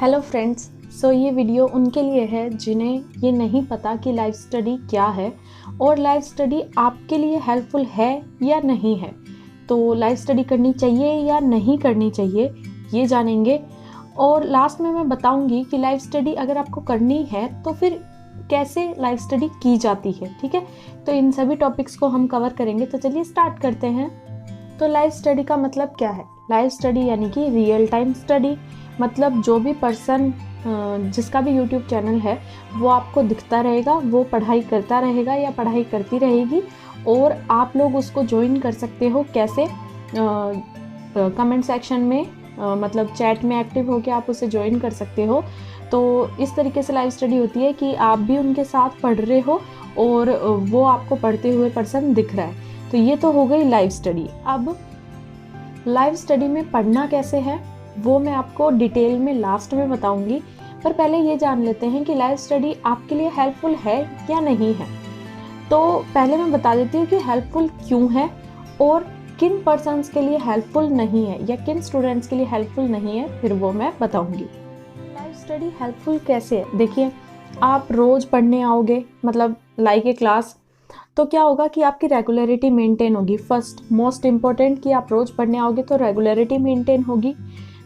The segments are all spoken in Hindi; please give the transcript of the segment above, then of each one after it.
Hello friends. ये वीडियो उनके लिए है जिन्हें ये नहीं पता कि लाइव स्टडी क्या है और लाइव स्टडी आपके लिए हेल्पफुल है या नहीं है। तो लाइव स्टडी करनी चाहिए या नहीं करनी चाहिए ये जानेंगे और लास्ट में मैं बताऊंगी कि लाइव स्टडी अगर आपको करनी है तो फिर कैसे लाइव स्टडी की जाती है। ठीक है, तो इन सभी टॉपिक्स को हम कवर करेंगे। तो चलिए स्टार्ट करते हैं। तो लाइव स्टडी का मतलब क्या है? लाइव स्टडी यानी कि रियल टाइम स्टडी, मतलब जो भी पर्सन जिसका भी यूट्यूब चैनल है वो आपको दिखता रहेगा, वो पढ़ाई करता रहेगा या पढ़ाई करती रहेगी और आप लोग उसको ज्वाइन कर सकते हो। कैसे? कमेंट सेक्शन में मतलब चैट में एक्टिव होकर आप उसे ज्वाइन कर सकते हो। तो इस तरीके से लाइव स्टडी होती है कि आप भी उनके साथ पढ़ रहे हो और वो आपको पढ़ते हुए पर्सन दिख रहा है। तो ये तो हो गई लाइव स्टडी। अब लाइव स्टडी में पढ़ना कैसे है वो मैं आपको डिटेल में लास्ट में बताऊंगी, पर पहले ये जान लेते हैं कि लाइव स्टडी आपके लिए हेल्पफुल है या नहीं है। तो पहले मैं बता देती हूँ कि हेल्पफुल क्यों है और किन पर्सन्स के लिए हेल्पफुल नहीं है या किन स्टूडेंट्स के लिए हेल्पफुल नहीं है, फिर वो मैं बताऊंगी। लाइव स्टडी हेल्पफुल कैसे है? देखिए, आप रोज़ पढ़ने आओगे, मतलब लाइक ए क्लास, तो क्या होगा कि आपकी रेगुलरिटी मेंटेन होगी। फर्स्ट मोस्ट इम्पॉर्टेंट कि आप रोज़ पढ़ने आओगे तो रेगुलरिटी मेंटेन होगी।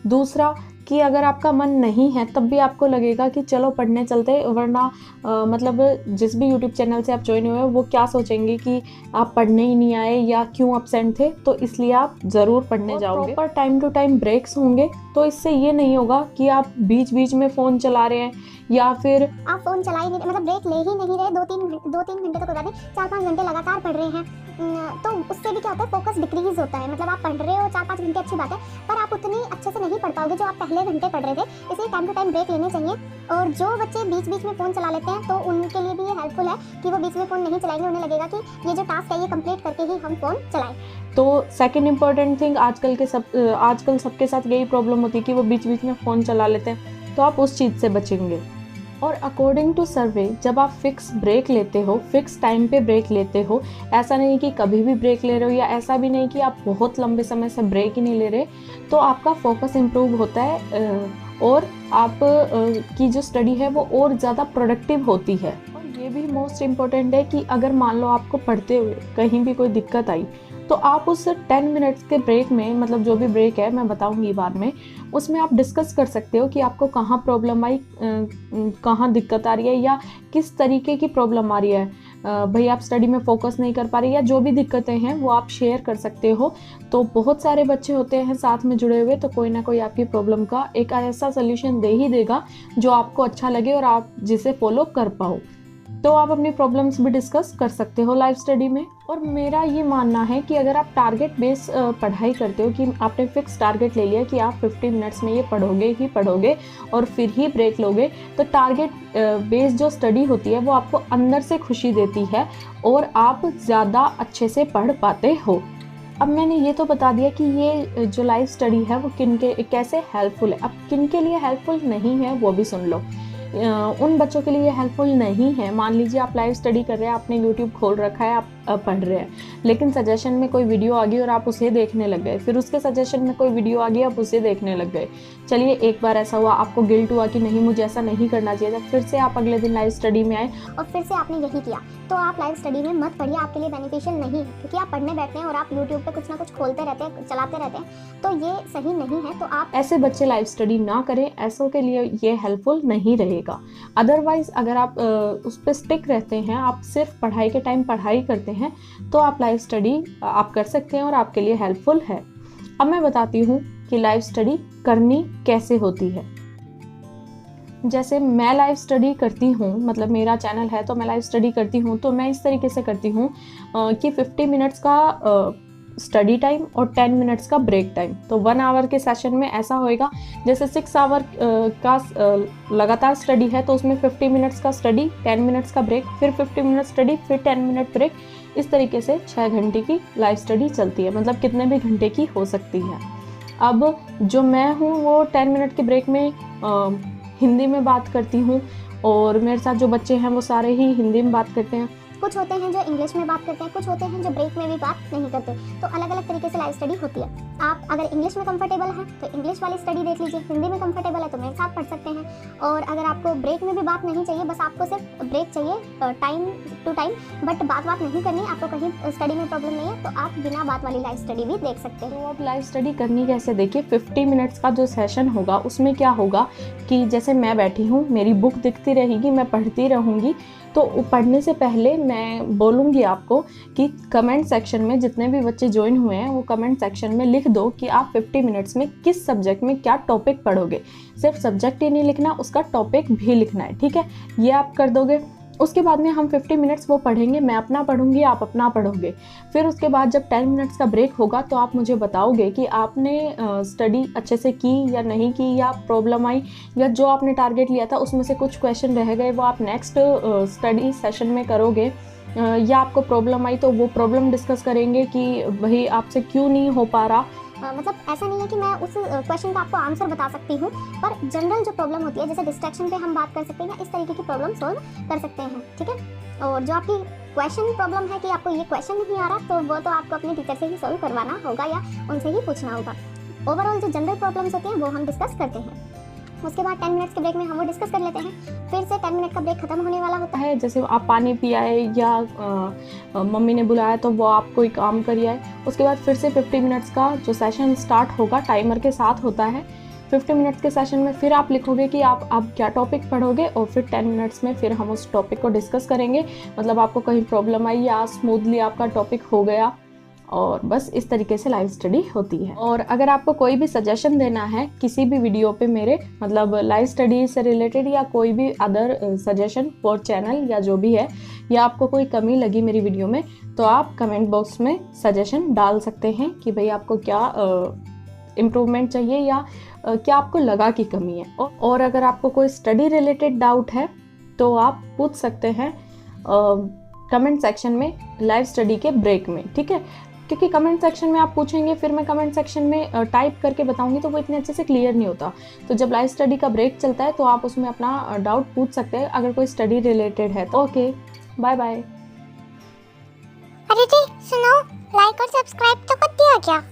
दूसरा कि अगर आपका मन नहीं है तब भी आपको लगेगा कि चलो पढ़ने चलते, वरना मतलब जिस भी यूट्यूब चैनल से आप ज्वाइन हुए हो वो क्या सोचेंगे कि आप पढ़ने ही नहीं आए या क्यों अपसेंट थे। तो इसलिए आप ज़रूर पढ़ने जाओगे। Proper time to time breaks होंगे, तो इससे ये नहीं होगा कि आप बीच बीच में फ़ोन चला रहे हैं या फिर आप फ़ोन चला ही नहीं, मतलब ब्रेक ले ही नहीं रहे। दो तीन घंटे तो कोई बात नहीं, 4-5 घंटे लगातार पढ़ रहे हैं, तो उससे भी क्या होता है, फोकस डिक्रीज होता है। मतलब आप पढ़ रहे हो 4-5 घंटे, अच्छी बात है, पर आप उतनी अच्छे से नहीं पढ़ पाओगे जो आप पहले घंटे पढ़ रहे थे। इसलिए टाइम टू टाइम ब्रेक लेने चाहिए। और जो बच्चे बीच बीच में फ़ोन चला लेते हैं तो उनके लिए भी ये हेल्पफुल है कि वो बीच में फ़ोन नहीं चलाएंगे। उन्हें लगेगा कि ये जो टास्क है ये कंप्लीट करके ही हम फ़ोन चलाएं। तो सेकंड इम्पॉर्टेंट थिंग, आजकल सबके साथ यही प्रॉब्लम होती है कि वो बीच बीच में फ़ोन चला लेते हैं, तो आप उस चीज़ से बचेंगे। और अकॉर्डिंग टू सर्वे, जब आप फिक्स ब्रेक लेते हो, फिक्स टाइम पे ब्रेक लेते हो, ऐसा नहीं कि कभी भी ब्रेक ले रहे हो या ऐसा भी नहीं कि आप बहुत लंबे समय से ब्रेक ही नहीं ले रहे, तो आपका फोकस इम्प्रूव होता है और आप की जो स्टडी है वो और ज़्यादा प्रोडक्टिव होती है। और ये भी मोस्ट इम्पॉर्टेंट है कि अगर मान लो आपको पढ़ते हुए कहीं भी कोई दिक्कत आई, तो आप उस 10 मिनट्स के ब्रेक में, मतलब जो भी ब्रेक है मैं बताऊंगी बाद में, उसमें आप डिस्कस कर सकते हो कि आपको कहाँ प्रॉब्लम आई, कहाँ दिक्कत आ रही है या किस तरीके की प्रॉब्लम आ रही है। भाई आप स्टडी में फोकस नहीं कर पा रहे या जो भी दिक्कतें हैं वो आप शेयर कर सकते हो। तो बहुत सारे बच्चे होते हैं साथ में जुड़े हुए, तो कोई ना कोई आपकी प्रॉब्लम का एक ऐसा सोल्यूशन दे ही देगा जो आपको अच्छा लगे और आप जिसे फॉलो कर पाओ। तो आप अपनी प्रॉब्लम्स भी डिस्कस कर सकते हो लाइव स्टडी में। और मेरा ये मानना है कि अगर आप टारगेट बेस पढ़ाई करते हो, कि आपने फिक्स टारगेट ले लिया कि आप 50 मिनट्स में ये पढ़ोगे ही पढ़ोगे और फिर ही ब्रेक लोगे, तो टारगेट बेस जो स्टडी होती है वो आपको अंदर से खुशी देती है और आप ज़्यादा अच्छे से पढ़ पाते हो। अब मैंने ये तो बता दिया कि ये जो लाइव स्टडी है वो कैसे हेल्पफुल है। अब किन के लिए हेल्पफुल नहीं है वो भी सुन लो। उन बच्चों के लिए हेल्पफुल नहीं है, मान लीजिए आप लाइव स्टडी कर रहे हैं, आपने यूट्यूब खोल रखा है, आप पढ़ रहे हैं, लेकिन सजेशन में कोई वीडियो आ गई और आप उसे देखने लग गए, फिर उसके सजेशन में कोई वीडियो आ गई, आप उसे देखने लग गए। चलिए एक बार ऐसा हुआ, आपको गिल्ट हुआ कि नहीं मुझे ऐसा नहीं करना चाहिए था, फिर से आप अगले दिन लाइव स्टडी में आए और फिर से आपने यही किया, तो आप लाइव स्टडी में मत पढ़िए। आपके लिए बेनिफिशियल नहीं है, क्योंकि आप पढ़ने बैठते हैं और आप यूट्यूब पे कुछ ना कुछ खोलते रहते हैं, चलाते रहते हैं, तो ये सही नहीं है। तो आप ऐसे बच्चे लाइव स्टडी ना करें, ऐसों के लिए ये हेल्पफुल नहीं रहेगा। अदरवाइज अगर आप उस पर स्टिक रहते हैं, आप सिर्फ पढ़ाई के टाइम पढ़ाई करते हैं, तो आप लाइव स्टडी आप कर सकते हैं और आपके लिए हेल्पफुल है। अब मैं बताती हूँ कि लाइव स्टडी करनी कैसे होती है। जैसे मैं लाइव स्टडी करती हूँ, मतलब मेरा चैनल है तो मैं लाइव स्टडी करती हूँ, तो मैं इस तरीके से करती हूँ कि 50 मिनट्स का स्टडी टाइम और 10 मिनट्स का ब्रेक टाइम। तो 1 आवर के सेशन में ऐसा होएगा, जैसे 6 आवर का लगातार स्टडी है तो उसमें 50 मिनट्स का स्टडी, 10 मिनट्स का ब्रेक, फिर 50 मिनट स्टडी, फिर 10 मिनट ब्रेक। इस तरीके से 6 घंटे की लाइव स्टडी चलती है, मतलब कितने भी घंटे की हो सकती है। अब जो मैं हूँ वो 10 मिनट के ब्रेक में हिंदी में बात करती हूँ और मेरे साथ जो बच्चे हैं वो सारे ही हिंदी में बात करते हैं। कुछ होते हैं जो इंग्लिश में बात करते हैं, कुछ होते हैं जो ब्रेक में भी बात नहीं करते। तो अलग अलग तरीके से लाइव स्टडी होती है। आप अगर इंग्लिश में कंफर्टेबल हैं तो इंग्लिश वाली स्टडी देख लीजिए, हिंदी में कंफर्टेबल है तो मेरे साथ पढ़ सकते हैं। और अगर आपको ब्रेक में भी बात नहीं चाहिए, बस आपको सिर्फ ब्रेक चाहिए टाइम टू टाइम, बट बात नहीं करनी, आपको कहीं स्टडी में प्रॉब्लम नहीं है, तो आप बिना बात वाली लाइव स्टडी भी देख सकते हैं। तो अब लाइव स्टडी करनी कैसे, देखिए 50 मिनट्स का जो सेशन होगा उसमें क्या होगा कि जैसे मैं बैठी हूँ, मेरी बुक दिखती रहेगी, मैं पढ़ती रहूँगी। तो पढ़ने से पहले मैं बोलूँगी आपको कि कमेंट सेक्शन में जितने भी बच्चे ज्वाइन हुए हैं वो कमेंट सेक्शन में लिख दो कि आप 50 मिनट्स में किस सब्जेक्ट में क्या टॉपिक पढ़ोगे। सिर्फ सब्जेक्ट ही नहीं लिखना, उसका टॉपिक भी लिखना है, ठीक है। ये आप कर दोगे। उसके बाद में हम 50 मिनट्स वो पढ़ेंगे, मैं अपना पढ़ूंगी, आप अपना पढ़ोगे। फिर उसके बाद जब 10 मिनट्स का ब्रेक होगा तो आप मुझे बताओगे कि आपने स्टडी अच्छे से की या नहीं की, या प्रॉब्लम आई, या जो आपने टारगेट लिया था उसमें से कुछ क्वेश्चन रह गए वो आप नेक्स्ट स्टडी सेशन में करोगे, या आपको प्रॉब्लम आई तो वो प्रॉब्लम डिस्कस करेंगे कि भाई आपसे क्यों नहीं हो पा रहा। मतलब ऐसा नहीं है कि मैं उस क्वेश्चन का आपको आंसर बता सकती हूँ, पर जनरल जो प्रॉब्लम होती है, जैसे डिस्ट्रैक्शन पे हम बात कर सकते हैं, या इस तरीके की प्रॉब्लम सॉल्व कर सकते हैं, ठीक है। और जो आपकी क्वेश्चन प्रॉब्लम है कि आपको ये क्वेश्चन नहीं आ रहा, तो वो तो आपको अपने टीचर से ही सॉल्व करवाना होगा या उनसे ही पूछना होगा। ओवरऑल जो जनरल प्रॉब्लम्स होती हैं वो हम डिस्कस करते हैं। उसके बाद 10 मिनट्स के ब्रेक में हम वो डिस्कस कर लेते हैं। फिर से 10 मिनट का ब्रेक खत्म होने वाला होता है। जैसे आप पानी पियाए या मम्मी ने बुलाया तो वो आप कोई काम करिए। उसके बाद फिर से 50 मिनट्स का जो सेशन स्टार्ट होगा टाइमर के साथ होता है। 50 मिनट्स के सेशन में फिर आप लिखोगे कि आप क्या टॉपिक पढ़ोगे, और फिर 10 मिनट्स में फिर हम उस टॉपिक को डिस्कस करेंगे। मतलब आपको कहीं प्रॉब्लम आई या स्मूथली आपका टॉपिक हो गया, और बस इस तरीके से लाइव स्टडी होती है। और अगर आपको कोई भी सजेशन देना है किसी भी वीडियो पे मेरे, मतलब लाइव स्टडी से रिलेटेड या कोई भी अदर सजेशन फॉर चैनल या जो भी है, या आपको कोई कमी लगी मेरी वीडियो में, तो आप कमेंट बॉक्स में सजेशन डाल सकते हैं कि भाई आपको क्या इम्प्रूवमेंट चाहिए, या क्या आपको लगा कि कमी है। और अगर आपको कोई स्टडी रिलेटेड डाउट है तो आप पूछ सकते हैं कमेंट सेक्शन में लाइव स्टडी के ब्रेक में, ठीक है। क्योंकि कमेंट सेक्शन में आप पूछेंगे, फिर मैं कमेंट सेक्शन में टाइप करके बताऊंगी तो वो इतने अच्छे से क्लियर नहीं होता। तो जब लाइव स्टडी का ब्रेक चलता है तो आप उसमें अपना डाउट पूछ सकते हैं अगर कोई स्टडी रिलेटेड है तो। Okay, bye bye. अरे जी सुनो, लाइक और सब्सक्राइब तो कर दिया क्या?